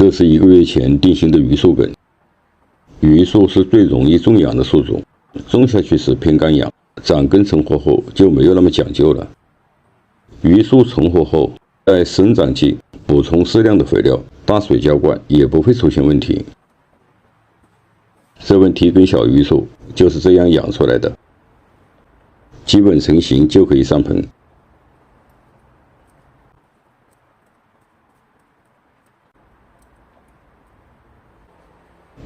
这是1个月前定型的榆树根。榆树是最容易种养的树种，种下去时偏干痒，长根成活后就没有那么讲究了。榆树成活后，在生长季补充适量的肥料，大水浇灌也不会出现问题。这问题根小榆树就是这样养出来的，基本成型就可以上盆。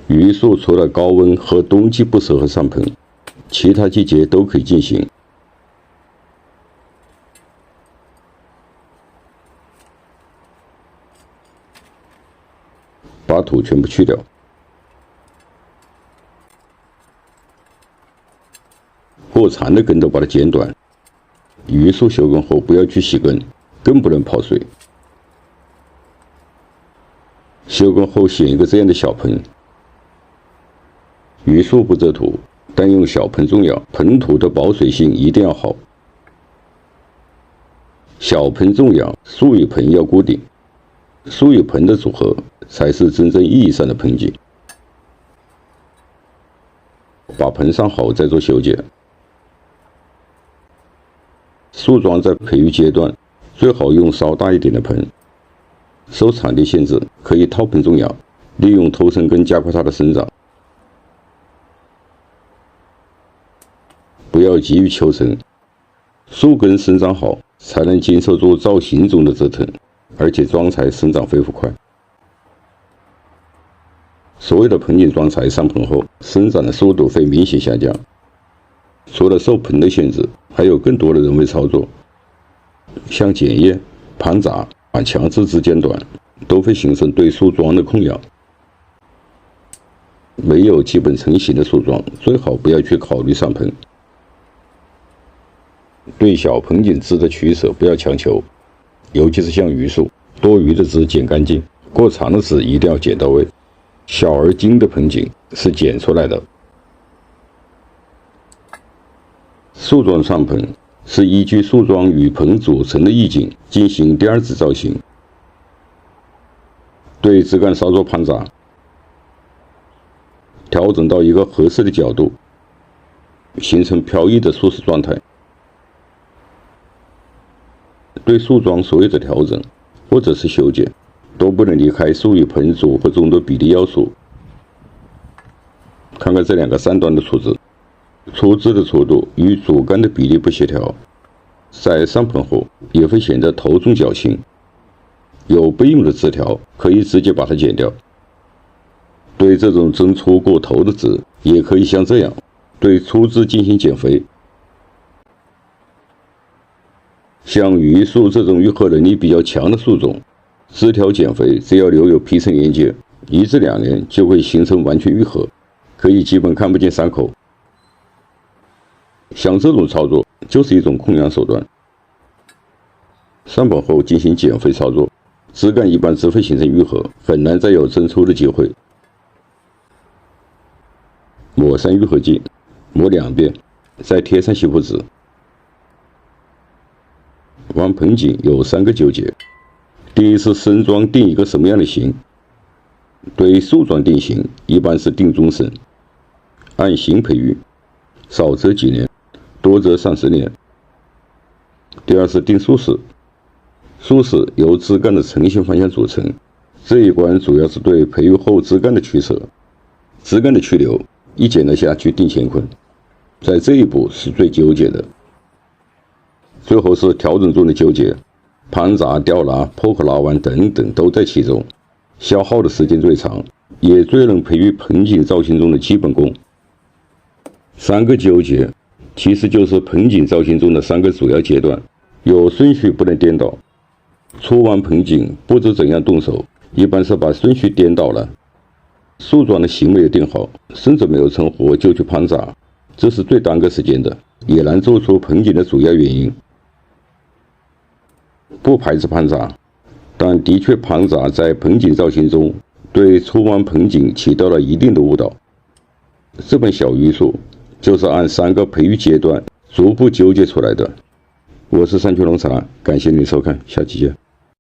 榆树除了高温和冬季不适合上盆，其他季节都可以进行。把土全部去掉，过长的根都把它剪短。榆树休耕后不要去洗根，更不能泡水。休耕后选一个这样的小盆。榆树不遮土，但用小盆种养，盆土的保水性一定要好。小盆种养，树与盆要固定，树与盆的组合才是真正意义上的盆景。把盆上好再做修剪。树桩在培育阶段最好用稍大一点的盆，受场地限制可以套盆种养，利用头生根加快它的生长。不要急于求成，树根生长好才能经受住造型中的折腾，而且桩材生长恢复快。所有的盆景桩材上盆后，生长的速度会明显下降。除了受盆的限制，还有更多的人为操作，像剪叶、盘杂、把强制枝剪短，都会形成对树桩的控养。没有基本成型的树桩，最好不要去考虑上盆。对小盆景枝的取舍不要强求，尤其是像榆树，多余的枝剪干净，过长的枝一定要剪到位。小而精的盆景是剪出来的。树桩上盆是依据树桩与盆组成的意境进行第二次造型。对枝干稍作盘杂，调整到一个合适的角度，形成飘逸的树势状态。对树桩所有的调整或者是修剪，都不能离开树与盆组合中的比例要素。看看这2个3端的出枝，出枝的粗度与主干的比例不协调，在上盆后也会显得头重脚轻。有备用的枝条可以直接把它剪掉。对这种针粗过头的枝，也可以像这样对粗枝进行减肥。像榆树这种愈合能力比较强的树种，枝条减肥只要留有皮层连接，1至2年就会形成完全愈合，可以基本看不见伤口。像这种操作就是一种控养手段。上盆后进行减肥操作，枝干一般只会形成愈合，很难再有增粗的机会。抹上愈合剂，抹2遍，再贴上吸附纸。玩盆景有3个纠结。第一是生桩定一个什么样的型。对树桩定型，一般是定终身，按型培育，少则几年，多则上10年。第二是定树势。树势由枝干的成型方向组成，这一关主要是对培育后枝干的取舍。枝干的去留，一剪了下去定乾坤，在这一步是最纠结的。最后是调整中的纠结，盘杂、吊拉、破壳拉弯等等都在其中，消耗的时间最长，也最能培育盆景造型中的基本功。3个纠结其实就是盆景造型中的3个主要阶段，有顺序不能颠倒。出完盆景不知怎样动手，一般是把顺序颠倒了。树桩的型没有定好，甚至没有成活就去盘杂，这是最耽搁时间的，也难做出盆景的主要原因。不排斥盘杂，但的确盘杂在盆景造型中对出完盆景起到了一定的误导。这本小榆树就是按3个培育阶段逐步纠结出来的。我是山区农茶，感谢您收看，下期见。